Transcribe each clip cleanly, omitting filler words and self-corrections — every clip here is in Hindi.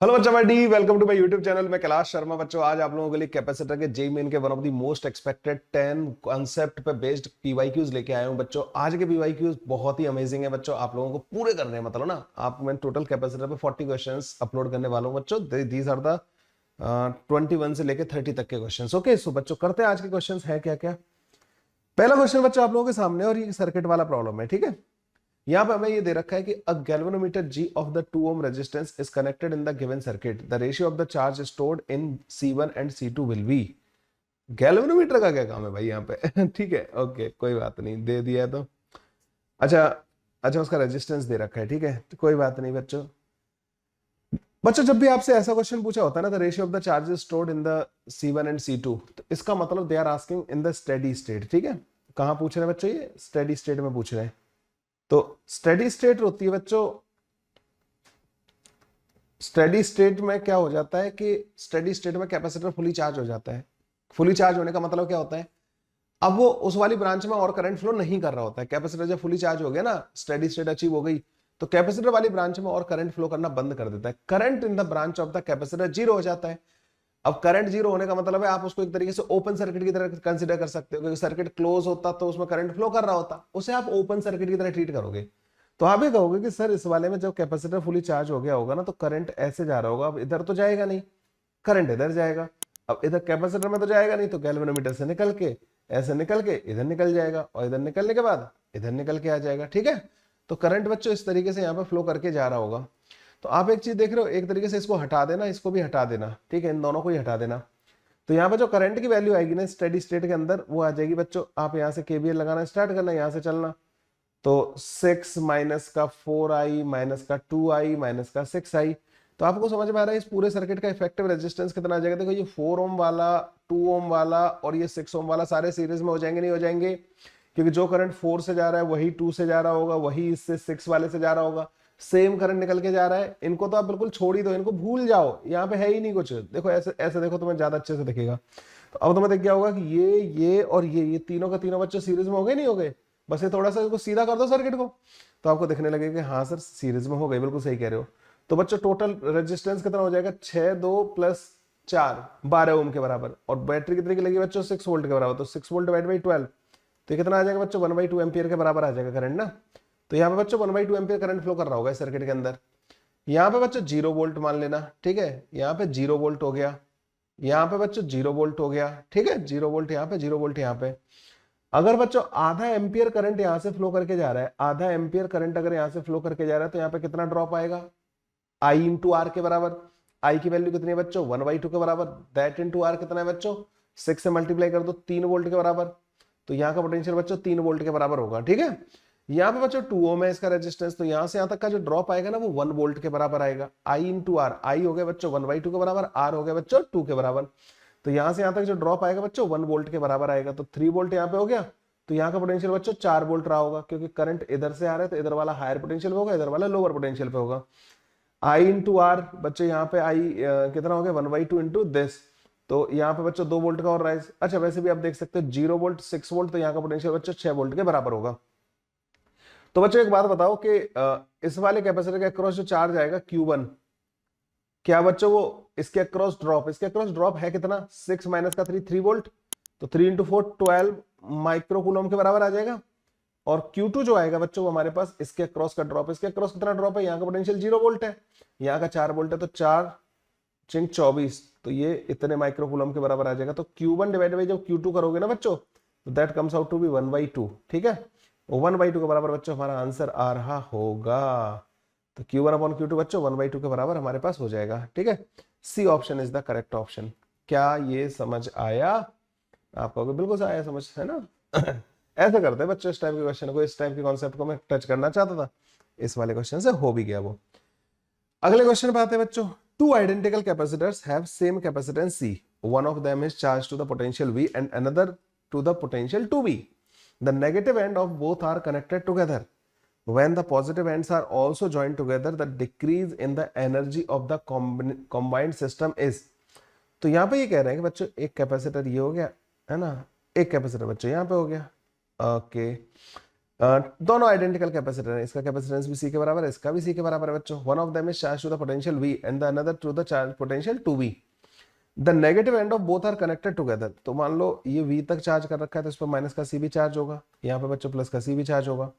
हेलो बच्चा भाई, welcome to my YouTube channel. मैं कैलाश शर्मा। बच्चों, आज आप लोगों के लिए कैपेसिटर के जेईई मेन के one of the most expected 10 concept पे बेस्ड पीवाईक्यूज लेके आया हूं। बच्चों, आज के पीवाईक्यूज बहुत ही अमेजिंग है। बच्चों, आप लोगों को पूरे करने हैं, मतलब ना आप मैं टोटल कैपेसिटर पे 40 क्वेश्चंस अपलोड करने वाला हूं। बच्चों, दीज आर द 21 से लेके 30 तक के क्वेश्चंस। ओके, सो बच्चों करते हैं आज के क्वेश्चंस है क्या क्या। पहला क्वेश्चन बच्चों आप लोगों के सामने, और ये सर्किट वाला प्रॉब्लम है, ठीक है। यहां पे हमें ये दे रखा है कि अ galvanometer G of the 2 ohm resistance is connected in the given circuit. The ratio of the charge stored in C1 and C2 will be। Galvanometer का क्या काम है भाई यहाँ पे? ठीक है, ओके, कोई बात नहीं, दे दिया तो। अच्छा, अच्छा, उसका रेजिस्टेंस दे रखा है, ठीक है, तो कोई बात नहीं बच्चों। बच्चों, जब भी आपसे ऐसा क्वेश्चन पूछा होता है ना, the ratio of the charges stored in the C1 and C2, तो इसका मतलब they are asking in the steady state. ठीक है, कहाँ पूछ रहे हैं बच्चों? ये स्टेडी स्टेट में पूछ रहे हैं। तो स्टेडी स्टेट होती है बच्चों, स्टेडी स्टेट में क्या हो जाता है कि स्टेडी स्टेट में कैपेसिटर फुली चार्ज हो जाता है। फुली चार्ज होने का मतलब क्या होता है? अब वो उस वाली ब्रांच में और करंट फ्लो नहीं कर रहा होता है। कैपेसिटर जब फुली चार्ज हो गया ना, स्टेडी स्टेट अचीव हो गई, तो कैपेसिटर वाली ब्रांच में और करंट फ्लो करना बंद कर देता है। Current in the branch of the capacitor zero हो जाता है। अब करंट जीरो होने का मतलब है आप उसको एक तरीके से ओपन सर्किट की तरह कंसीडर कर सकते हो, क्योंकि सर्किट क्लोज होता तो उसमें करंट फ्लो कर रहा होता, उसे आप ओपन सर्किट की तरह ट्रीट करोगे। तो आप ये कहोगे कि सर इस वाले में जब कैपेसिटर फुली चार्ज हो गया होगा ना, तो करंट ऐसे जा रहा होगा, अब इधर तो जाएगा नहीं, करंट इधर जाएगा। अब इधर कैपेसिटर में तो जाएगा नहीं, तो गैल्वेनोमीटर से निकल के ऐसे निकल के इधर निकल जाएगा, और इधर निकलने के बाद इधर निकल के आ जाएगा। ठीक है, तो करंट बच्चों इस तरीके से यहाँ पे फ्लो करके जा रहा होगा। तो आप एक चीज देख रहे हो, एक तरीके से इसको हटा देना, इसको भी हटा देना, ठीक है, इन दोनों को ही हटा देना। तो यहाँ पे जो करंट की वैल्यू आएगी ना स्टेडी स्टेट के अंदर, वो आ जाएगी बच्चों। आप यहाँ से केवीएल लगाना स्टार्ट करना, यहाँ से चलना। तो 6 माइनस का 4i माइनस का 2i माइनस का 6i। तो आपको समझ में आ रहा है इस पूरे सर्किट का इफेक्टिव रेजिस्टेंस कितना आ जाएगा? देखो, ये 4 ओम वाला, 2 ओम वाला और ये 6 ओम वाला सारे सीरीज में हो जाएंगे, नहीं हो जाएंगे? क्योंकि जो करंट 4 से जा रहा है वही 2 से जा रहा होगा, वही इससे 6 वाले से जा रहा होगा, सेम करंट निकल के जा रहा है। इनको तो आप बिल्कुल छोड़ ही दो, इनको भूल जाओ, यहाँ पे है ही नहीं कुछ। देखो ऐसे ऐसे देखो, तुम्हें ज्यादा अच्छे से दिखेगा। तो अब तुम्हें देख क्या होगा कि ये और ये तीनों का तीनों बच्चे सीरीज में हो गए, नहीं हो गए? बस ये थोड़ा सा इसको सीधा कर दो सर्किट को, तो आपको दिखने लगेगा कि हाँ सर सीरीज में हो गए, बिल्कुल सही कह रहे हो। तो बच्चों टोटल रेजिस्टेंस कितना हो जाएगा? 6 2 प्लस 4 12 ओम के बराबर। और बैटरी कितने की लगी बच्चों? 6 वोल्ट के बराबर। तो 6 वोल्ट डिवाइड बाई 12, तो कितना आ जाएगा बच्चों? 1/2 एम्पियर के बराबर आ जाएगा करंट ना। तो यहाँ पे बच्चों 1/2 एम्पियर करंट फ्लो कर रहा होगा इस सर्किट के अंदर। यहाँ पे बच्चों 0 वोल्ट मान लेना, ठीक है, यहाँ पे 0 वोल्ट हो गया, यहाँ पे बच्चों 0 वोल्ट हो गया, ठीक है, 0 वोल्ट यहाँ पे, 0 वोल्ट यहाँ पे। अगर बच्चों आधा एम्पियर करंट यहां से फ्लो करके जा रहा है, आधा एम्पियर करंट अगर यहां से फ्लो करके जा रहा है, तो यहाँ पे कितना ड्रॉप आएगा? आई इंटू आर के बराबर। आई की वैल्यू कितनी है बच्चों? 1/2 के बराबर। दैट इंटू आर कितना है बच्चों? 6 से मल्टीप्लाई कर दो, 3 वोल्ट के बराबर। तो यहाँ का पोटेंशियल बच्चों 3 वोल्ट के बराबर होगा, ठीक है। यहाँ पे बच्चों 2 ओम है इसका रेजिस्टेंस, तो यहाँ से यहाँ तक का जो ड्रॉप आएगा ना, वो 1 वोल्ट के बराबर आएगा। आई इंटू आर, आई हो गया बच्चों 1/2 के बराबर, आर हो गया बच्चों 2 के बराबर। तो यहाँ से यहाँ तक जो ड्रॉप आएगा बच्चों 1 वोल्ट के बराबर आएगा। तो 3 वोल्ट यहाँ पे हो गया। तो यहाँ का पोटेंशियल बच्चों 4 वोल्ट रहा होगा, क्योंकि करंट इधर से आ रहा है, तो इधर वाला हायर पोटेंशियल पे होगा, इधर वाला लोअर पोटेंशियल पे होगा। आई इंटू आर बच्चों, यहाँ पे आई कितना हो गया? 1/2 इंटू दिस। तो यहाँ पे बच्चों 2 वोल्ट का और राइज। अच्छा, वैसे भी आप देख सकते हो 0 वोल्ट 6 वोल्ट, तो यहाँ का पोटेंशियल बच्चों 6 वोल्ट के बराबर होगा। तो बच्चों एक बात बताओ कि इस वाले कैपेसिटर के अक्रॉस जो चार्ज आएगा Q1, क्या बच्चों वो इसके अक्रॉस ड्रॉप, इसके अक्रॉस ड्रॉप है कितना? 6 माइनस का 3 वोल्ट। तो 3 इंटू 4 12 माइक्रो कूलम के बराबर आ जाएगा। और Q2 जो आएगा बच्चों, वो हमारे पास इसके अक्रॉस का ड्रॉप, इसके अक्रॉस कितना ड्रॉप है? यहाँ का पोटेंशियल 0 वोल्ट है, यहाँ का 4 वोल्ट है, तो 4 चिंग 24, तो ये इतने माइक्रो कूलम के बराबर आ जाएगा। तो Q1 डिवाइड बाई जब Q2 करोगे ना बच्चों, तो that comes out to be 1/2, ठीक है। 1/2 के बराबर बच्चों हमारा आंसर आ रहा होगा। तो Q1 अपॉन Q2 बच्चों 1/2 के बराबर हमारे पास हो जाएगा, ठीक है। C option is the correct option. क्या ये समझ आया आपको? बिल्कुल से आया समझ, है ना? ऐसे करते हैं बच्चों इस टाइप के क्वेश्चन को, इस टाइप के कॉन्सेप्ट को मैं टच करना चाहता था, इस वाले क्वेश्चन से हो भी गया वो। अगले क्वेश्चन पे आते हैं बच्चों। Two identical capacitors have same capacitance C, one of them is charged to the potential V and another to the potential 2V. The negative end of both are connected together. When the positive ends are also joined together, the decrease in the energy of the combined system is। तो यहाँ पे ये कह रहे हैं कि बच्चों एक कैपेसिटर ये हो गया, है ना, एक कैपेसिटर बच्चों यहाँ पे हो गया, ओके। दोनों आइडेंटिकल कैपेसिटर हैं, इसका कैपेसिटेंस भी सी के बराबर है, इसका भी सी के बराबर है बच्चों। One of them is charge to the potential V and the another to the charge potential 2V। The negative end of both are connected together. तो मान लो ये V तक चार्ज कर रखा है तो इस पर माइनस का सी भी चार्ज होगा, यहाँ पे बच्चों प्लस का सी भी चार्ज होगा,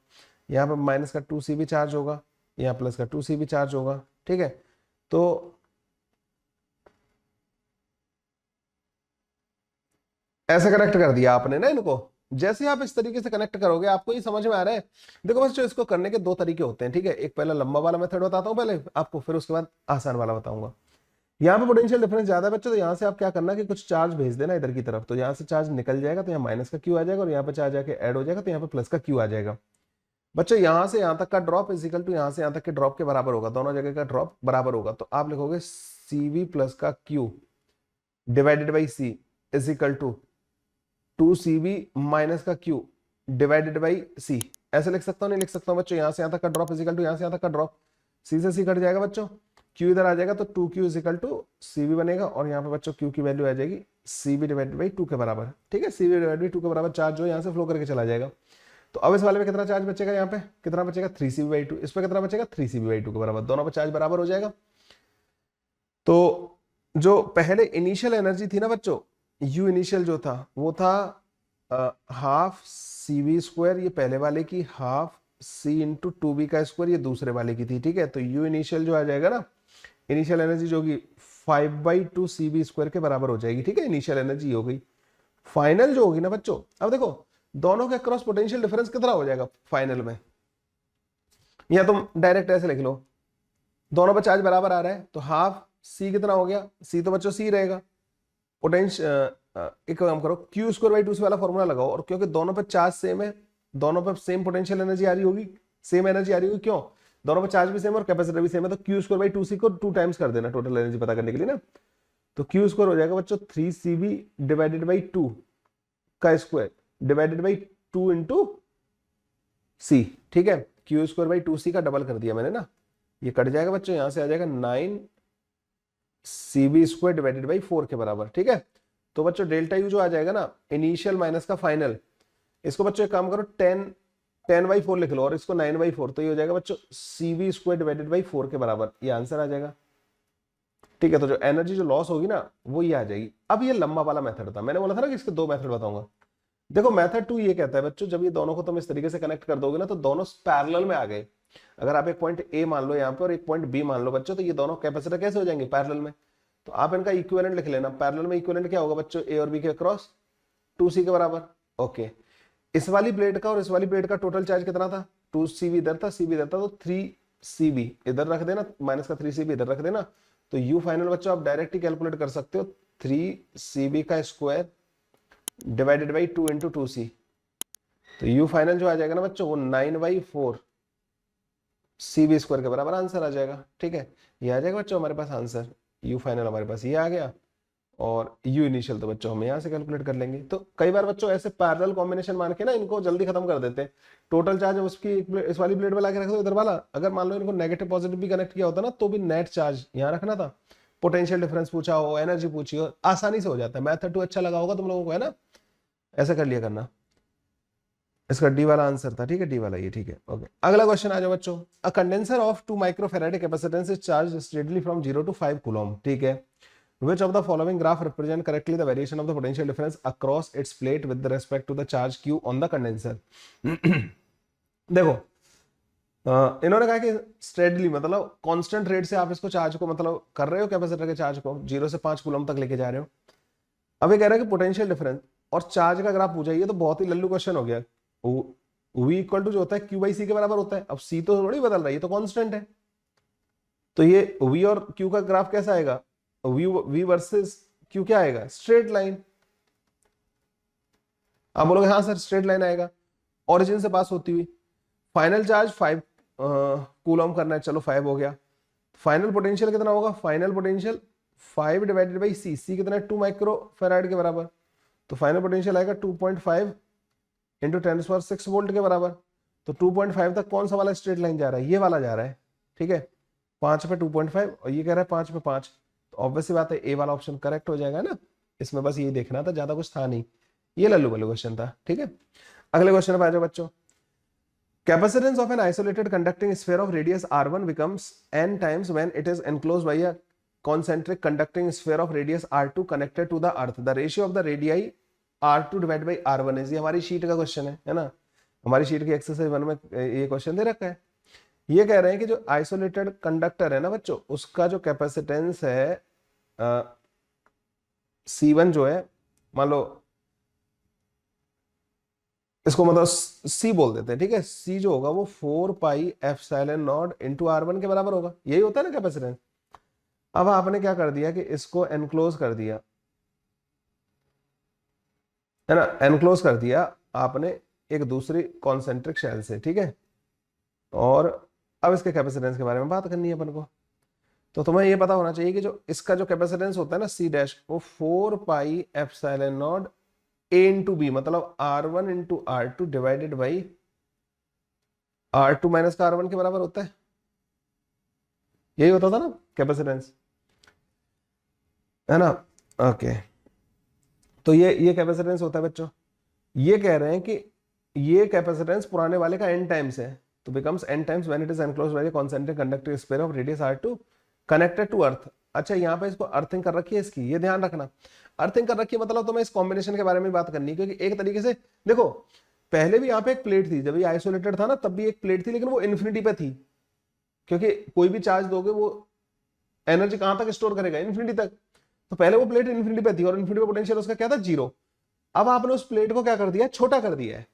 यहाँ पे माइनस का 2C भी चार्ज होगा, यहाँ प्लस का 2C भी चार्ज होगा। ठीक है, तो ऐसे कनेक्ट कर दिया आपने ना इनको। जैसे आप इस तरीके से कनेक्ट करोगे आपको ये समझ में आ रहा है। देखो बच्चों इसको करने के दो तरीके होते हैं, ठीक है। एक पहला लंबा वाला मेथड बताता हूँ पहले आपको, फिर उसके बाद आसान वाला बताऊंगा। यहाँ पे पोटेंशियल डिफरेंस ज्यादा है बच्चों, तो यहाँ से आप क्या करना कि कुछ चार्ज भेज देना इधर की तरफ, तो यहाँ से चार्ज निकल जाएगा तो यहाँ माइनस का क्यू आ जाएगा, और यहाँ पे चार्ज आके ऐड हो जाएगा तो यहाँ पे प्लस का क्यू आ जाएगा। बच्चों यहाँ से यहाँ तक का ड्रॉप इजिकल टू यहाँ से यहाँ तक के ड्रॉप के बराबर होगा, दोनों जगह का ड्रॉप बराबर होगा। तो आप लिखोगे CV प्लस का Q divided by C equal to 2CV minus का क्यू डिवाइडेड बाई सी। ऐसे लिख सकता हूँ नहीं लिख सकता हूँ बच्चों, यहाँ से यहाँ तक का ड्रॉप इजिकल टू यहाँ से यहाँ तक का ड्रॉप, सी से सी कट जाएगा बच्चों, क्यू इधर आ जाएगा तो 2Q इजिकल टू CV बनेगा, और यहाँ पे बच्चों क्यू की वैल्यू आ जाएगी CV डिवाइडेड बाई 2 के बराबर। ठीक है, CV डिवाइडेड बाई 2 के बराबर चार्ज जो यहाँ से फ्लो करके चला जाएगा। तो अब इस वाले में कितना चार्ज बचेगा, यहाँ पे कितना बचेगा 3CV/2, इस पर कितना बचेगा 3CV/2 के बराबर, दोनों पे चार्ज बराबर हो जाएगा। तो जो पहले इनिशियल एनर्जी थी ना बच्चों, U इनिशियल जो था वो था हाफ CV², ये पहले वाले की, हाफ C इंटू 2B का स्क्वायर ये दूसरे वाले की थी। ठीक है, तो U इनिशियल जो आ जाएगा ना, इनिशियल एनर्जी जो होगी 5/2 CV² के बराबर हो जाएगी। ठीक है, इनिशियल एनर्जी हो गई। फाइनल जो होगी ना बच्चों, अब देखो दोनों के क्रॉस पोटेंशियल डिफरेंस कितना हो जाएगा फाइनल में, या तुम डायरेक्ट ऐसे लिख लो, दोनों पे चार्ज बराबर आ रहा है तो हाफ C कितना हो गया, C तो बच्चों C रहेगा, पोटेंशियल एक काम करो Q²/2C वाला फॉर्मूला लगाओ, और क्योंकि दोनों पे चार्ज सेम है, दोनों पे सेम पोटेंशियल एनर्जी आ रही होगी, सेम एनर्जी आ रही होगी, क्यों, दोनों पे चार्ज भी सेम और कैपेसिटर भी सेम है, तो Q²/2C को 2 टाइम्स कर देना टोटल एनर्जी पता करने के लिए ना। तो Q² हो जाएगा बच्चों 3CV डिवाइडेड बाई 2 का square divided by 2 into C। ठीक है, Q²/2C का डबल कर दिया मैंने ना, ये कट जाएगा बच्चों, यहां से आ जाएगा 9CV² डिवाइडेड बाई 4 के बराबर। ठीक है, तो बच्चों डेल्टा U जो आ जाएगा ना, इनिशियल माइनस का फाइनल, इसको बच्चों एक काम करो 10/4 लिख लो और इसको 9/4, तो ये हो जाएगा बच्चों CV² डिवाइडेड बाई 4 के बराबर, ये आंसर आ जाएगा। ठीक है, तो जो एनर्जी जो लॉस होगी ना वो ये आ जाएगी। अब ये लंबा वाला मेथड था, मैंने बोला था ना कि इसके दो मेथड बताऊंगा। देखो मेथड 2 ये कहता है बच्चों, जब ये दोनों को तुम इस तरीके से कनेक्ट कर दोगे ना तो दोनों पैरेलल में आ गए। अगर आप एक पॉइंट A मान लो यहाँ पे और एक पॉइंट B मान लो बच्चों, तो ये दोनों कैपेसिटर कैसे हो जाएंगे पैरेलल में, तो आप इनका इक्विवेलेंट लिख लेना। पैरेलल में इक्विवेलेंट क्या होगा बच्चों, A और B के क्रॉस 2C के बराबर। ओके, इस वाली प्लेट का और इस वाली प्लेट का टोटल चार्ज कितना था, 2CV इधर था, CV इधर था, तो 3CV इधर रख देना, माइनस का 3CV इधर रख देना, तो U फाइनल बच्चों आप डायरेक्ट ही कैलकुलेट कर सकते हो, 3CV का square divided by 2 into 2C। तो U फाइनल जो आ जाएगा ना बच्चों वो 9/4 CV² के बराबर आंसर आ जाएगा। ठीक है, ये आ जाएगा बच्चों हमारे पास आंसर, U फाइनल हमारे पास ये आ गया, और U इनिशियल तो बच्चों हम यहाँ से कैलकुलेट कर लेंगे। तो कई बार बच्चों ऐसे पैरेलल कॉम्बिनेशन मान के ना इनको जल्दी खत्म कर देते हैं। टोटल चार्ज उसकी इस वाली प्लेट में लाके रख दो इधर वाला, अगर मान लो इनको नेगेटिव पॉजिटिव भी कनेक्ट किया होता ना तो भी नेट चार्ज यहाँ रखना था, पोटेंशियल डिफरेंस पूछा हो, एनर्जी पूछी हो, आसानी से हो जाता है। मैथड 2 अच्छा लगा होगा तुम लोगों को, है ना, ऐसा कर लिया करना। इसका डी वाला आंसर था। ठीक है, डी वाला ये, ठीक है। ओके, अगला क्वेश्चन आ जाओ बच्चों। A condenser of 2 microfarad capacitance is charge steadily from 0 to 5 coulomb. ठीक है, which of the following graph represent correctly the variation of the potential difference across its plate with respect to the charge q on the condenser। देखो इन्होंने कहा कि स्टेडली मतलब कांस्टेंट रेट से आप इसको चार्ज को मतलब कर रहे हो, कैपेसिटर के चार्ज को 0 से 5 कूलम तक लेके जा रहे हो। अब ये कह रहा है कि पोटेंशियल डिफरेंस और चार्ज का ग्राफ पूछा, ये तो बहुत ही लल्लू क्वेश्चन हो गया। V इक्वल टू जो होता है Q/C के बराबर होता है। अब C तो थोड़ी बदल रहा है, ये तो कांस्टेंट है, तो ये V और Q का ग्राफ कैसा आएगा, V वर्सेस Q क्या आएगा, स्ट्रेट लाइन। आप बोलोगे हाँ सर स्ट्रेट लाइन आएगा, ओरिजिन से पास होती हुई। फाइनल चार्ज 5 कूलम करना है, चलो 5 हो गया। फाइनल पोटेंशियल कितना होगा, final potential 5 divided by C, C कितना है 2 माइक्रो फैराड के बराबर, तो फाइनल पोटेंशियल आएगा 2.5 इंटू 10⁶ वोल्ट के बराबर। तो 2.5 तक कौन सा वाला स्ट्रेट लाइन जा रहा है, ये वाला जा रहा है। ठीक है, 5 पे 2.5 और ये कह रहा है 5 पे 5, तो ऑब्वियस सी बात है ए वाला ऑप्शन करेक्ट हो जाएगा ना। इसमें बस ये देखना था, ज्यादा कुछ था नहीं, ये लल्लू वाला क्वेश्चन था। ठीक है, अगले क्वेश्चन पे आ जाओ बच्चों। Capacitance of an isolated conducting sphere of radius r1 becomes n times when it is enclosed by a concentric conducting sphere of radius r2 connected to the earth. The ratio of the radii r2 divided by r1 is, ये हमारी शीट का क्वेश्चन है ना, हमारी शीट की एक्सरसाइज 1 में ये क्वेश्चन दे रखा है। ये कह रहे हैं कि जो आइसोलेटेड कंडक्टर है ना बच्चों, उसका जो कैपेसिटेंस है C1 जो है, मान लो इसको मतलब C बोल देते हैं, ठीक है। C जो होगा वो 4 pi epsilon not into r1 के बराबर होगा, यही होता है ना कैपेसिटेंस। अब आपने क्या कर दिया कि इसको एनक्लोज कर दिया, है ना, एनक्लोज कर दिया आपने एक दूसरी कॉन्सेंट्रिक शेल से, ठीक है। और अब इसके कैपेसिटेंस के बारे में बात करनी है अपन को। तो तुम्हें ये पता होना चाहिए कि जो इसका जो कैपेसिटेंस होता है ना C डैश, वो 4 pi epsilon not A into B, मतलब R1 into R2 divided by R2 minus का R1 के बराबर होता है, यही होता था ना कैपेसिटेंस, है ना। ओके, तो ये कैपेसिटेंस होता है बच्चों। ये कह रहे हैं कि ये कैपेसिटेंस पुराने वाले का n टाइम्स है, तो becomes n times when it is enclosed by a concentric conductive sphere of radius r2 connected to earth. अच्छा, यहाँ पे इसको अर्थिंग कर रखी है इसकी, ये ध्यान रखना, अर्थिंग कर रखी है मतलब तुम्हें इस कॉम्बिनेशन के बारे में बात करनी है, क्योंकि एक तरीके से देखो पहले भी यहाँ पे एक प्लेट थी, जब ये आइसोलेटेड था ना तब भी एक प्लेट थी, लेकिन वो इन्फिनिटी पे थी, क्योंकि कोई भी चार्ज दोगे वो एनर्जी कहां तक स्टोर करेगा, इन्फिनिटी तक। तो पहले वो प्लेट इन्फिनिटी पे थी और इन्फिनिटी पे पोटेंशियल उसका क्या था, 0। अब आपने उस प्लेट को क्या कर दिया है, छोटा कर दिया है,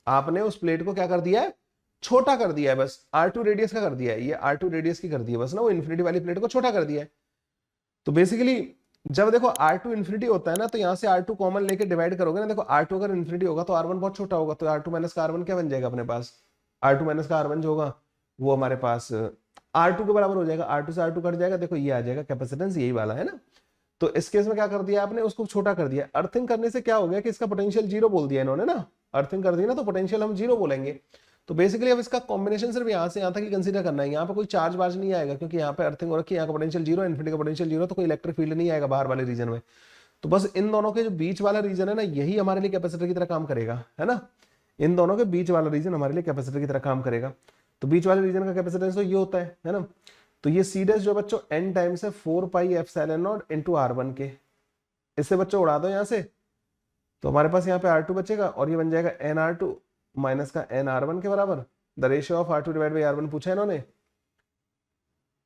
आपने उस प्लेट को क्या कर दिया है, छोटा कर दिया है, बस R2 रेडियस का कर दिया है, ये R2 रेडियस की कर दी है बस ना, वो इन्फिनिटी वाली प्लेट को छोटा कर दिया है। तो बेसिकली जब देखो R2 इन्फिनिटी होता है ना, तो यहां से R2 कॉमन लेके डिवाइड करोगे ना, देखो R2 अगर इन्फिनिटी होगा तो R1 बहुत छोटा होगा, तो R2 माइनस का R1 क्या बन जाएगा अपने पास, R2 माइनस का R1 जो होगा वो हमारे पास R2 के बराबर हो जाएगा, R2 से R2 कट जाएगा, देखो ये आ जाएगा कैपेसिटेंस, यही वाला है ना। तो इस केस में क्या कर दिया आपने, उसको छोटा कर दिया। अर्थिंग करने से क्या हो गया कि इसका पोटेंशियल 0 बोल दिया इन्होंने ना, अर्थिंग कर दी ना तो पोटेंशियल हम 0 बोलेंगे। तो बेसिकली अब इसका कॉम्बिनेशन सिर्फ यहाँ से यहाँ तक ही कंसीडर करना है, यहाँ पे कोई चार्ज वार्ज नहीं आएगा, क्योंकि यहाँ पे अर्थिंग हो रखी है, यहाँ का पोटेंशियल 0, इन्फिनिटी का पोटेंशियल 0, तो कोई इलेक्ट्रिक फील्ड नहीं आएगा बाहर वाले रीजन में। तो बस इन दोनों के जो बीच वाला रीजन है ना, यही हमारे लिए कैपेसिटर की तरह काम करेगा, है ना। इन दोनों के बीच वाला रीजन हमारे लिए कैपेसिटर की तरह काम करेगा। तो बीच वाले रीजन का कैपेसिटेंस तो ये होता है ना। तो ये C डैश जो बच्चों n टाइम्स है 4 pi epsilon not into R1 के, इससे बच्चों उड़ा दो यहाँ से, तो हमारे पास यहाँ पे R2 बचेगा और ये बन जाएगा nR2 माइनस का nR1 के बराबर। The ratio of R2 divide by R1 पूछा है इन्होंने,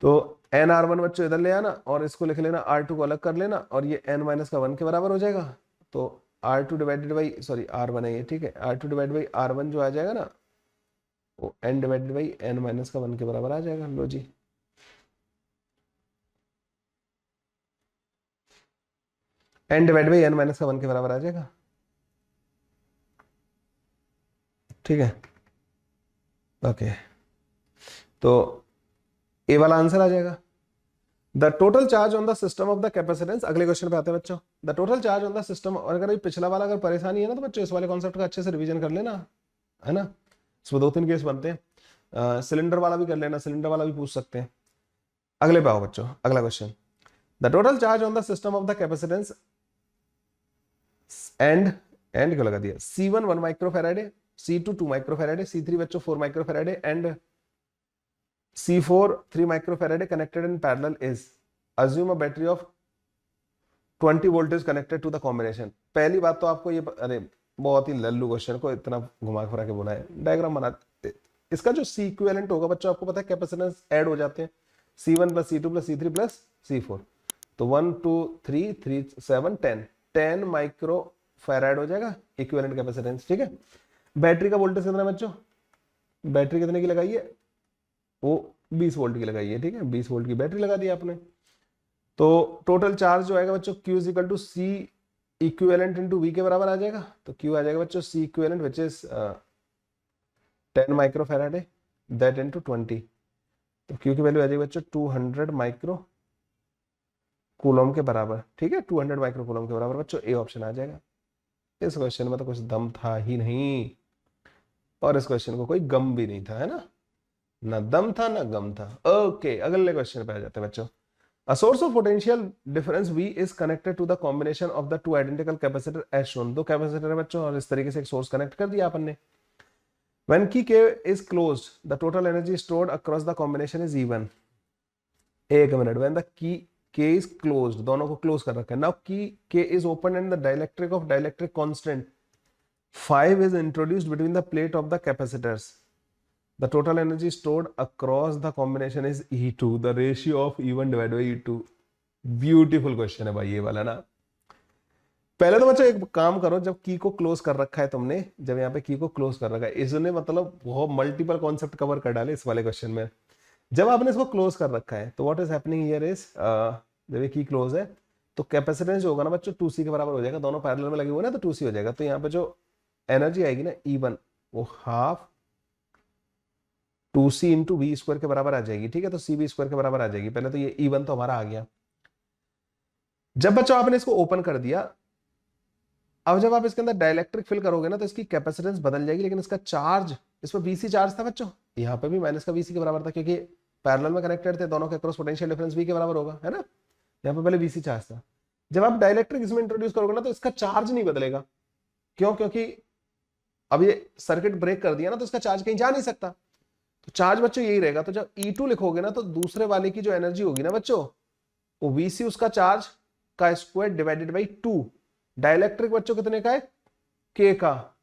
तो nR1 बच्चों इधर ले आना और इसको लिख लेना, R2 को अलग कर लेना और ये n माइनस का 1 के बराबर हो जाएगा। तो R2 divided by sorry R1 है ये, ठीक है, R2 डिवाइड बाई R1 जो आ जाएगा ना, वो n divided by n minus का 1 के बराबर आ जाएगा। लो जी, n divide by n minus का 1 के बराबर आ जाएगा, ठीक है। ओके, तो ए वाला आंसर आ जाएगा। The total charge on the system of the capacitance. अगले क्वेश्चन पे आते हैं बच्चों। The total charge on the system, और अगर पिछला वाला अगर परेशानी है ना तो बच्चों इस वाले कॉन्सेप्ट का अच्छे से रिवीजन कर लेना, है ना। इसमें 2-3 केस बनते हैं, सिलेंडर वाला भी कर लेना, सिलेंडर वाला भी पूछ सकते हैं। अगले पे आओ बच्चों, अगला question. The total charge on the system of the capacitance and क्यों लगा दिया, C1 1 माइक्रोफैराडे, C2 2 माइक्रोफैराडे, C3 बच्चों 4 microfarad and C4 3 microfarad connected in parallel is, assume a battery of 20 voltage connected to the combination. पहली बात तो आपको ये, अरे बहुत ही लल्लू क्वेश्चन को इतना घुमा फिरा के बोला है, डायग्राम बना। इसका जो C इक्विवेलेंट होगा बच्चों आपको पता है, कैपेसिटेंस ऐड हो जाते हैं, C1 plus C2 plus C3 plus C4, तो 1 2 3 3 7 10 माइक्रोफैराड हो जाएगा इक्विवेलेंट कैपेसिटेंस, ठीक है। बैटरी का वोल्टेज कितना है बच्चों, बैटरी कितने की लगाई है, वो 20 वोल्ट की लगाई है, ठीक है, 20 वोल्ट की बैटरी लगा दी आपने। तो टोटल चार्ज जो आएगा बच्चों Q is equal to C equivalent into V के बराबर आ जाएगा। तो Q आ जाएगा बच्चों C equivalent which is 10 microfarad that into 20, तो Q की वैल्यू आ जाएगी बच्चों 200 माइक्रो कूलम के बराबर, ठीक है, 200 माइक्रो कूलम के बराबर बच्चों, ए ऑप्शन आ जाएगा। इस क्वेश्चन में तो कुछ दम था ही नहीं, और इस क्वेश्चन को कोई गम भी नहीं था, है ना, ना दम था ना गम था। ओके, अगले क्वेश्चन पे आ जाते हैं बच्चों। A source of potential difference V is connected to the combination of the two identical capacitor as shown। दो कैपेसिटर है बच्चों और इस तरीके से एक सोर्स कनेक्ट कर दिया अपन ने। व्हेन की के is closed the total energy stored across the combination is even. एक मिनट, व्हेन द की के इज क्लोज्ड, दोनों को क्लोज कर रखा है। नाउ की के is open and the dielectric of dielectric constant 5 is introduced between the plate of the capacitors. The total energy stored across the combination is E2, the ratio of E1 divided by E2. Beautiful question है भाई ये वाला ना। पहले तो बच्चों एक काम करो, जब की को क्लोज कर रखा है तुमने, जब यहाँ पे की को क्लोज कर रखा है, इसने मतलब बहुत मल्टीपल कॉन्सेप्ट कवर कर डाले इस वाले क्वेश्चन में। जब आपने इसको क्लोज कर रखा है तो what is happening here is, जब ये की क्लोज है तो कैपेसिटेंस जो होगा ना बच्चों 2C के बराबर हो जाएगा, दोनों पैरेलल में लगे हुए ना तो 2C हो जाएगा। तो यहाँ पे जो एनर्जी आएगी ना E1 वो half 2C into we square के बराबर आ जाएगी। ठीक है, तो CB स्क्वायर के बराबर आ जाएगी। पहले तो ये E1 तो हमारा आ गया। जब बच्चों आपने इसको ओपन कर दिया, अब जब आप इसके अंदर डाइलेक्ट्रिक फिल करोगे ना तो इसकी कैपेसिटेंस बदल जाएगी, लेकिन इसका चार्ज, इस पर VC चार्ज था बच्चों, यहाँ पे भी माइनस का VC के बराबर था क्योंकि पैरेलल में कनेक्टेड थे, दोनों के अक्रॉस पोटेंशियल डिफरेंस V के बराबर होगा, है ना। यहाँ पे पहले VC चार्ज था। जब आप डाइलेक्ट्रिक इसमें इंट्रोड्यूस करोगे ना तो इसका चार्ज नहीं बदलेगा। क्यों? क्योंकि अब ये सर्किट ब्रेक कर दिया ना तो इसका चार्ज कहीं जा नहीं सकता, तो चार्ज बच्चों यही रहेगा। तो जब E2 लिखोगे ना तो दूसरे वाले की जो एनर्जी होगी ना बच्चों वो VC उसका चार्ज का स्क्वायर डिवाइडेड बाई 2। डाइलेक्ट्रिक बच्चों कितने का है? K का,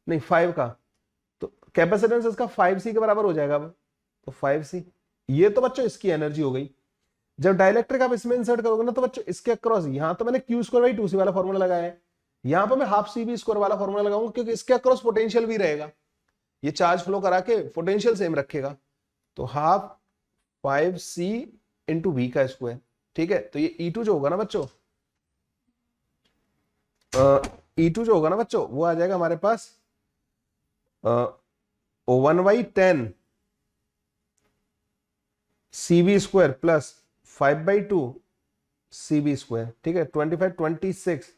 नहीं 5 का, तो कैपेसिटेंस इसका 5C के बराबर हो जाएगा। अब तो 5C, ये तो बच्चों इसकी एनर्जी हो गई। जब डाइलेक्ट्रिक आप इसमें इंसर्ट करोगे ना तो बच्चों इसके अक्रॉस, यहां तो मैंने Q स्क्वायर बाई 2C वाला फॉर्मूला लगाया है, यहां पर मैं हाफ CB स्क्वायर वाला फॉर्मूला लगाऊंगा क्योंकि इसके अक्रॉस पोटेंशियल भी रहेगा, ये चार्ज फ्लो करा के पोटेंशियल सेम रखेगा। तो हाफ 5C इंटू वी का स्क्वायर। ठीक है, तो ये E2 जो होगा ना बच्चों, E2 जो होगा ना बच्चों वो आ जाएगा हमारे पास 1/10 CB square plus 5/2 CB square. ठीक है, 26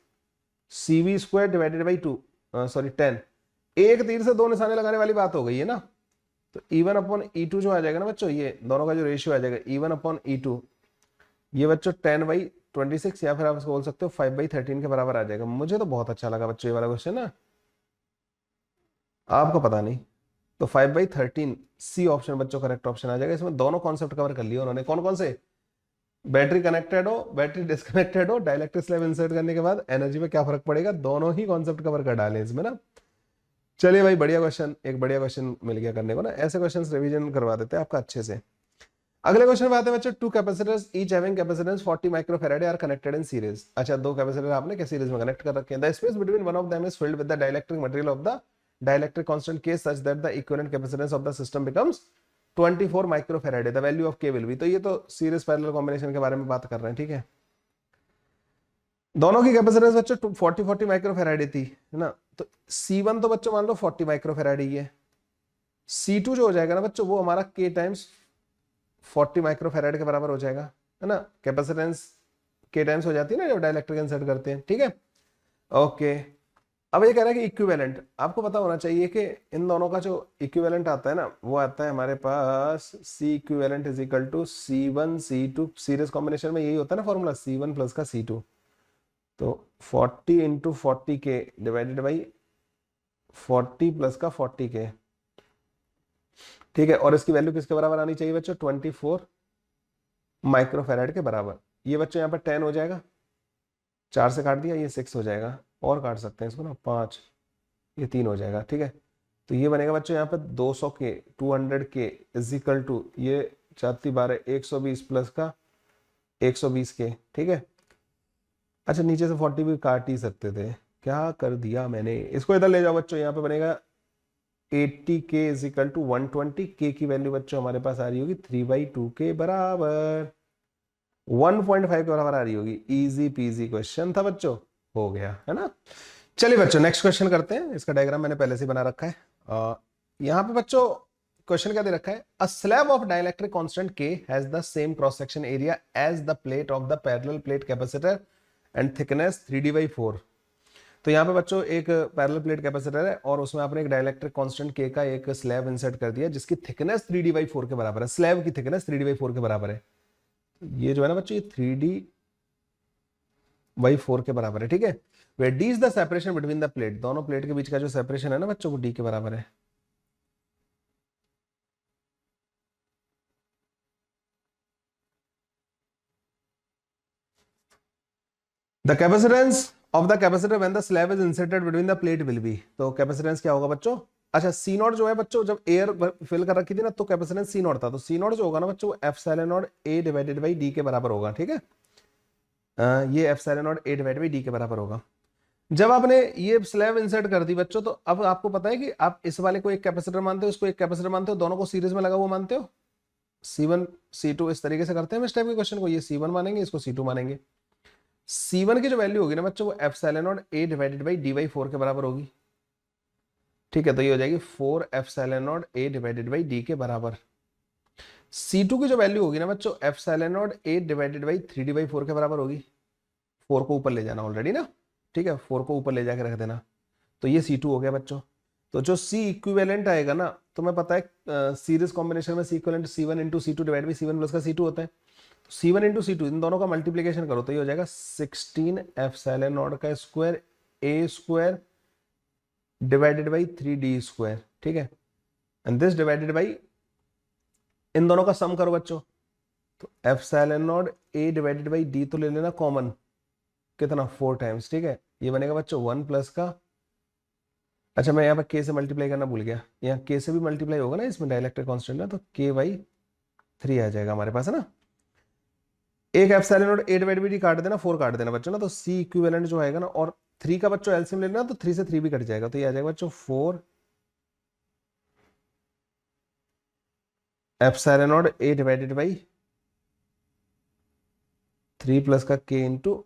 CB square divided by 2, sorry 10। एक तीर से दो निशाने लगाने वाली बात हो गई है ना। तो E1 अपॉन E2 जो आ जाएगा ना बच्चों, ये दोनों का जो रेशियो आ जाएगा E1 अपॉन E2, ये बच्चों 10/26 या फिर आप इसको बोल सकते हो 5/13 के बराबर आ जाएगा। मुझे तो बहुत अच्छा लगा बच्चों ये वाला क्वेश्चन ना, आपको पता नहीं। तो 5/13 C ऑप्शन बच्चों करेक्ट ऑप्शन आ जाएगा। इसमें दोनों कॉन्सेप्ट कवर कर लिए उन्होंने। कौन कौन से? बैटरी कनेक्टेड हो, बैटरी डिस्कनेक्टेड हो, डाइलेक्ट्रिक स्लैब इंसर्ट करने के बाद एनर्जी में क्या फर्क पड़ेगा, दोनों ही कॉन्सेप्ट कवर कर डाले इसमें ना। चलिए भाई, बढ़िया क्वेश्चन, एक बढ़िया क्वेश्चन मिल गया करने को ना। ऐसे क्वेश्चंस रिवीजन करवा देते हैं आपका अच्छे से। अगले क्वेश्चन पे आते हैं बच्चों। Two capacitors each having capacitance 40 microfarad are connected in series. अच्छा, दो कैपेसिटर आपने क्या सीरीज में कनेक्ट कर रखे हैं। The space between one of them is filled with the dielectric material of the dielectric constant K such that the equivalent capacitance of the system becomes 24 microfarad. The value of K will be, तो ये तो सीरीज पैरेलल कॉम्बिनेशन के बारे में बात कर रहे हैं। ठीक है, दोनों की कैपेसिटेंस बच्चों 40 माइक्रोफैराड थी, है ना। तो C1 तो बच्चों मान लो 40 माइक्रोफैराड ही है। C2 जो हो जाएगा ना बच्चों वो हमारा K टाइम्स 40 माइक्रोफैराड के बराबर हो जाएगा, है ना। कैपेसिटेंस K टाइम्स हो जाती है ना जब डाइलेक्ट्रिक इंसर्ट करते हैं। ठीक है, ओके। अब ये कह रहा है कि इक्विवेलेंट, आपको पता होना चाहिए कि इन दोनों का जो इक्विवेलेंट आता है ना वो आता है हमारे पास C equivalent is equal to C1 C2। Series combination में यही होता है ना फॉर्मूला, C1 प्लस का C2। तो 40 into 40K divided by 40 plus का 40K। ठीक है, और इसकी वैल्यू किसके बराबर आनी चाहिए बच्चों, 24 माइक्रोफैराड के बराबर। ये बच्चों यहाँ पर 10 हो जाएगा, 4 से काट दिया, ये 6 हो जाएगा, और काट सकते हैं इसको ना 5, ये 3 हो जाएगा। ठीक है, तो ये बनेगा बच्चों यहाँ पे 200K 200K is equal to ये 4×12 120 प्लस का 120K। ठीक है, अच्छा नीचे से 40 भी काट ही सकते थे, क्या कर दिया मैंने। इसको इधर ले जाओ बच्चों, यहाँ पे बनेगा 80K is equal to 120। K की वैल्यू बच्चों हमारे पास आ रही होगी 3/2 के बराबर, 1.5 के बराबर आ रही होगी। इजी पीजी क्वेश्चन था बच्चों, हो गया, है ना। चलिए बच्चों नेक्स्ट क्वेश्चन करते हैं। इसका डायग्राम मैंने पहले से बना रखा है। यहाँ पे बच्चों क्वेश्चन क्या दे रखा है, a slab of dielectric constant K has the same cross section area as the plate of the parallel plate capacitor and thickness 3D/4। तो यहाँ पे बच्चों एक पैरेलल प्लेट कैपेसिटर है और उसमें आपने एक डाइलेक्ट्रिक कांस्टेंट K का एक स्लैब इंसर्ट कर दिया जिसकी थिकनेस 3D/4 के बराबर है। स्लैब की थिकनेस 3D/4 के बराबर है। ये जो है ना बच्चों ये 3D/4 के बराबर है। ठीक है, where D is the separation between the plate, दोनों प्लेट के बीच का जो सेपरेशन है ना बच्चों वो D के बराबर है। The capacitance of the capacitor when the slab is inserted between the plate will be, तो कैपेसिटेंस क्या होगा बच्चों? अच्छा, सी नॉट जो है बच्चों, जब एयर फिल कर रखी थी ना तो कैपेसिटेंस सी नॉट था, तो सी नॉट जो होगा ना बच्चों वो epsilon not a divided by D के बराबर होगा, ठीक है। ये epsilon not a divided by D के बराबर होगा। जब आपने ये स्लैब इंसर्ट कर दी बच्चों, तो अब आपको पता है कि आप इस वाले को एक कैपेसिटर मानते हो, इसको एक कैपेसिटर मानते हो, दोनों को सीरीज में लगा हुआ मानते हो, C1 C2 इस तरीके से करते हैं हम इस टाइप के क्वेश्चन को, ये C1 मानेंगे, इसको C2 मानेंगे। C1 की जो वैल्यू होगी ना बच्चों वो epsilon not a divided by D by 4 के बराबर होगी, ठीक है। तो ये हो जाएगी 4 epsilon not a divided by D के बराबर। C2 की जो वैल्यू होगी ना बच्चों epsilon not a divided by 3 D by 4 के बराबर होगी। 4 को ऊपर ले जाना ऑलरेडी ना, ठीक है, 4 को ऊपर ले जाकर रख देना, तो ये C2 हो गया बच्चों। तो जो C इक्विवेलेंट आएगा ना, तुम्हें पता है सीरीज कॉम्बिनेशन में C equivalent C1 into C2 divide by C1 plus का C2 होता है, तो C1 इंटू C2 इन दोनों का मल्टीप्लीकेशन करो तो ये हो जाएगा 16 एप्सिलॉन नॉट का square A square divided by 3D square, ठीक है, एंड दिस डिवाइडेड बाई इन दोनों का सम करो बच्चों, तो epsilon not a divided by D तो ले लेना कॉमन, कितना 4 टाइम्स, ठीक है, ये बनेगा बच्चों 1 प्लस का, अच्छा मैं यहाँ पर के से मल्टीप्लाई करना भूल गया, यहाँ के से भी मल्टीप्लाई होगा ना इसमें डाइलेक्ट्रिक कांस्टेंट है, तो के बाई 3 आ जाएगा हमारे पास, है ना। एक epsilon not a divide by D काट देना, 4 काट देना बच्चों ना, तो सी इक्विवेलेंट जो आएगा ना, और 3 का बच्चों एलसीएम ले लेना, तो 3 से 3 भी कट जाएगा, तो ये आ जाएगा बच्चों 4 epsilon not a divided by 3 plus का के इंटू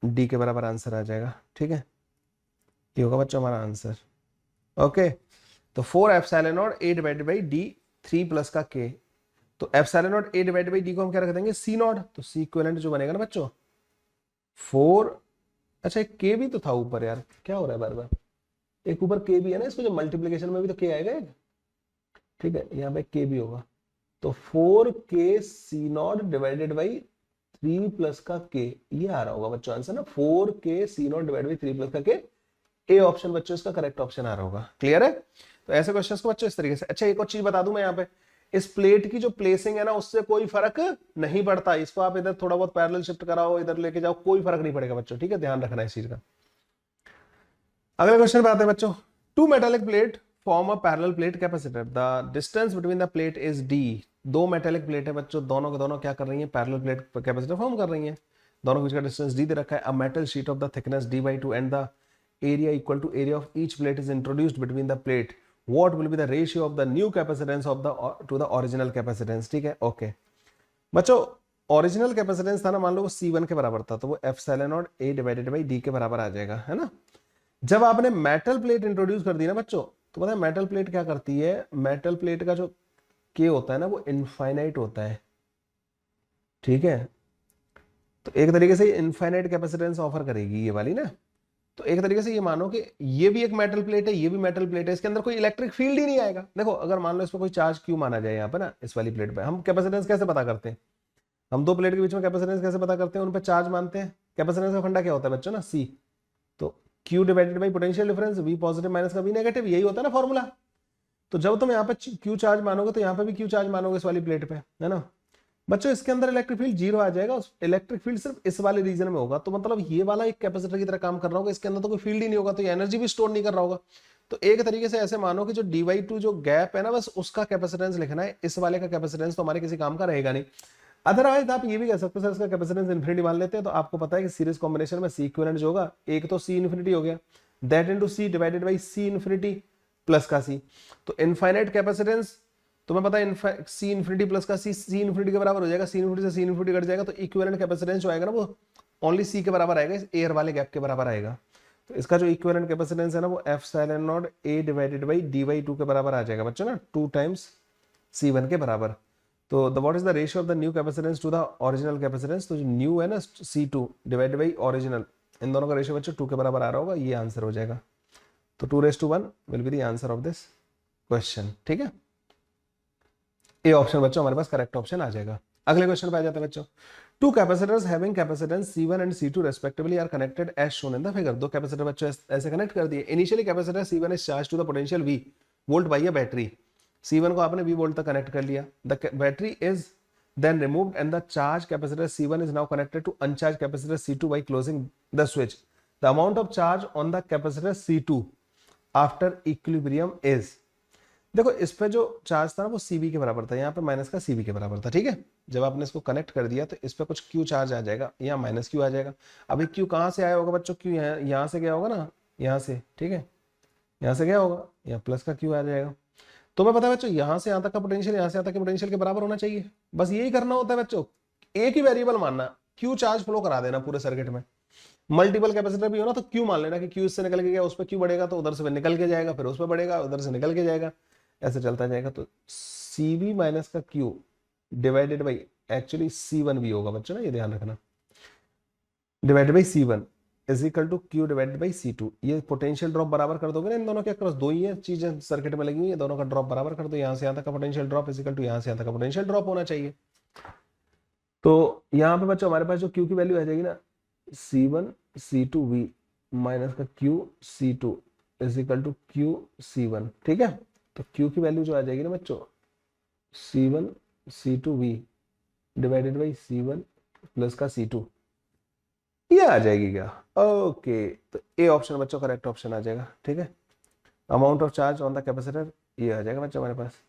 डी के बराबर आंसर आ जाएगा, ठीक है, ये होगा बच्चों हमारा आंसर। ओके, तो 4 epsilon not a divided by D 3 plus का के, तो epsilon not a divided by D को हम क्या रख देंगे सी नॉट, तो सी इक्विवेलेंट जो बनेगा ना बच्चों 4, अच्छा एक के भी तो था ऊपर यार, क्या हो रहा है बार बार, एक ऊपर के भी है ना, इसको जो मल्टीप्लीकेशन में भी तो के आएगा एक, ठीक है, यहाँ पे के भी होगा, तो 4 के सी नॉट डिवाइडेड बाई 3 प्लस का के, ये आ रहा होगा बच्चों आंसर ना, 4 के सी नॉट डिवाइड बाई 3 प्लस का के, ए ऑप्शन बच्चों इसका करेक्ट ऑप्शन आ रहा होगा। क्लियर है? तो ऐसे क्वेश्चंस को बच्चों इस तरीके से। अच्छा एक और चीज बता दूं मैं यहाँ पे, इस प्लेट की जो प्लेसिंग है ना उससे कोई फर्क नहीं पड़ता, इसको आप इधर थोड़ा बहुत पैरेलल शिफ्ट कराओ, इधर लेके जाओ, कोई फर्क नहीं पड़ेगा बच्चों, ठीक है, ध्यान रखना इस चीज का। अगले क्वेश्चन पे आते हैं बच्चों, two metallic plate form a parallel plate capacitor, the distance between the plate is D. दो मेटालिक प्लेट है बच्चों, दोनों के दोनों क्या कर रही है, पैरेलल प्लेट कैपेसिटर फॉर्म कर रही है, दोनों के बीच का डिस्टेंस डी दे रखा है, a metal sheet of the thickness d/2 and the area equal to area of each plate is introduced between the plate, what will be the ratio of the new capacitance of the to the original capacitance, ठीक है। ओके बच्चों, ओरिजिनल कैपेसिटेंस था ना, मान लो वो C1 के बराबर था, तो वो epsilon not a divided by D के बराबर आ जाएगा, है ना। जब आपने मेटल प्लेट इंट्रोड्यूस कर दी ना बच्चों, तो पता है मेटल प्लेट क्या करती है, मेटल प्लेट का जो के होता है ना वो इनफाइनाइट होता है, ठीक है, तो एक तरीके से इनफाइनाइट कैपेसिटेंस ऑफर करेगी ये वाली ना। तो एक तरीके से ये मानो कि ये भी एक मेटल प्लेट है, ये भी मेटल प्लेट है, इसके अंदर कोई इलेक्ट्रिक फील्ड ही नहीं आएगा। देखो अगर मान लो इस पर कोई चार्ज क्यू माना जाए यहाँ पे ना, इस वाली प्लेट पे हम कैपेसिटेंस कैसे पता करते हैं, हम दो प्लेट के बीच में कैपेसिटेंस कैसे पता करते हैं, उन पे चार्ज मानते हैं, कैपेसिटेंस का फंडा क्या होता है बच्चों ना, सी, तो Q divided by potential difference, V positive minus का वी नेगेटिव, यही होता है ना फॉर्मूला। तो जब तुम यहाँ पे क्यू चार्ज मानोगे तो यहाँ पे भी क्यू चार्ज मानोगे इस वाली प्लेट पे, है ना बच्चों, इसके अंदर इलेक्ट्रिक फील्ड जीरो आ जाएगा, इलेक्ट्रिक फील्ड सिर्फ इस वाले रीजन में होगा, तो मतलब ये वाला एक कैपेसिटर की तरह काम कर रहा होगा, इसके अंदर तो कोई फील्ड ही नहीं होगा, तो ये एनर्जी भी स्टोर नहीं कर रहा होगा। तो एक तरीके से ऐसे मानो कि जो dy2 जो गैप है ना, बस उसका कैपेसिटेंस लिखना है, इस वाले का कैपेसिटेंस तो हमारे किसी काम का रहेगा नहीं। अदरवाइज आप ये भी कह सकते हो सर इसका कैपेसिटेंस इन्फिनिटी मान लेते हैं, तो आपको पता है कि सीरीज कॉम्बिनेशन में सी इक्विवेलेंट जो होगा, एक तो सी इन्फिनिटी हो गया, that into C divided by C infinity plus का सी, तो इनफाइनाइट कैपेसिटेंस तुम्हें पता है सी इन्फिनिटी प्लस का सी, सी इन्फिनिटी के बराबर हो जाएगा, सी इन्फिनिटी से सी इन्फिनिटी कट जाएगा, तो इक्विवेलेंट कैपेसिटेंस जो आएगा ना वो ओनली सी के बराबर आएगा, इस एयर वाले गैप के बराबर आएगा। तो इसका जो इक्विवेलेंट कैपेसिटेंस है ना वो epsilon not a divided by dy2 के बराबर आ जाएगा बच्चों ना, 2 टाइम्स C1 के बराबर। तो the what is the ratio of the new capacitance to the original capacitance, तो जो न्यू है ना C2 डिवाइडेड बाई ओरिजिनल, इन दोनों का रेशियो बच्चों 2 के बराबर आ रहा होगा, ये आंसर हो जाएगा। तो 2:1 will be the answer of this question, ठीक है, ए ऑप्शन बच्चों हमारे पास करेक्ट ऑप्शन आ जाएगा। अगले क्वेश्चन पे आ जाते हैं बच्चों, two capacitors having capacitance C1 and C2 respectively are connected as shown in the figure. दो कैपेसिटर बच्चों ऐसे कनेक्ट कर दिए, initially capacitor C1 is charge to the potential V volt by a battery, C1 को आपने V वोल्ट तक कनेक्ट कर लिया, the battery is then removed and the charged capacitor C1 is now connected to uncharged capacitor C2 by closing the switch. The amount of charge on the capacitor C2 after equilibrium is, देखो इस पे जो चार्ज था ना वो Cb के बराबर था, यहाँ पे माइनस का Cb के बराबर था, ठीक है। जब आपने इसको कनेक्ट कर दिया तो इस पे कुछ Q चार्ज आ जाएगा, यहाँ माइनस Q आ जाएगा। अभी Q कहाँ से आया होगा बच्चों? Q यहाँ से गया होगा ना, यहाँ से, ठीक है, यहाँ से गया होगा, यहाँ प्लस का Q आ जाएगा। तो मैं पता है बच्चों, यहाँ से यहाँ तक का पोटेंशियल यहाँ से यहाँ तक के पोटेंशियल के बराबर होना चाहिए, बस यही करना होता है बच्चों। एक ही वेरिएबल मानना, क्यू चार्ज फ्लो करा देना पूरे सर्किट में। मल्टीपल कैपेसिटर भी हो ना तो क्यू मान लेना कि क्यू इससे निकल के गया, उस पर क्यू बढ़ेगा तो उधर से निकल के जाएगा, फिर उस पर बढ़ेगा, उधर से निकल के जाएगा, ऐसे चलता जाएगा। तो Cb माइनस का Q divided by actually C1 भी होगा बच्चों ना, ये ध्यान रखना, divided by C1 is equal to Q divided by C2। ये पोटेंशियल ड्रॉप बराबर कर दोगे ना इन दोनों के अक्रॉस, दो ही है चीजें सर्किट में लगी हुई है, दोनों का ड्रॉप बराबर कर दो, यहाँ से यहाँ तक का potential drop is equal to यहाँ से यहाँ तक का पोटेंशियल ड्रॉप होना चाहिए। तो यहाँ पे बच्चों हमारे पास जो Q की वैल्यू आ जाएगी ना, C1 C2V माइनस का Q C2 is equal to Q C1, ठीक है। तो Q की वैल्यू जो आ जाएगी ना बच्चों, C1 C2V divided by C1 plus का C2, ये आ जाएगी क्या? ओके, तो ए ऑप्शन बच्चों करेक्ट ऑप्शन आ जाएगा, ठीक है। Amount of charge on the capacitor ये आ जाएगा बच्चों हमारे पास।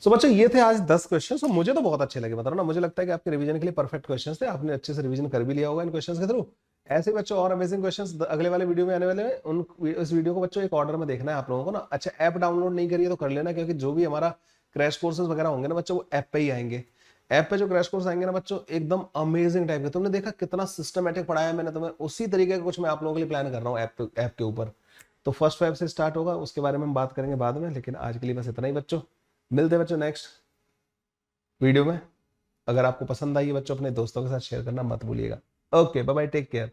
सो बच्चों ये थे आज 10 क्वेश्चंस, और मुझे तो बहुत अच्छे लगे, बताओ ना, मुझे लगता है कि आपके रिवीजन के लिए परफेक्ट क्वेश्चंस थे, आपने अच्छे से रिवीजन कर भी लिया होगा इन क्वेश्चंस के थ्रू। ऐसे बच्चों और अमेजिंग क्वेश्चंस अगले वाले वीडियो में आने वाले हैं, उस वीडियो को बच्चों एक ऑर्डर में देखना है आप लोगों को ना। अच्छा, ऐप डाउनलोड नहीं करिए तो कर लेना, क्योंकि जो भी हमारा क्रैश कोर्सेज वगैरह होंगे ना बच्चों, वो ऐप पे ही आएंगे। ऐप पे जो क्रैश कोर्स आएंगे ना बच्चों, एकदम अमेजिंग टाइप के, तुमने देखा कितना सिस्टमेटिक पढ़ाया मैंने तुम्हें, उसी तरीके का कुछ मैं आप लोगों के लिए प्लान कर रहा हूँ ऐप के ऊपर। तो फर्स्ट वेब से स्टार्ट होगा, उसके बारे में हम बात करेंगे बाद में, लेकिन आज के लिए बस इतना ही बच्चों। मिलते हैं बच्चों नेक्स्ट वीडियो में। अगर आपको पसंद आई है बच्चों, अपने दोस्तों के साथ शेयर करना मत भूलिएगा। Okay, bye bye, take care.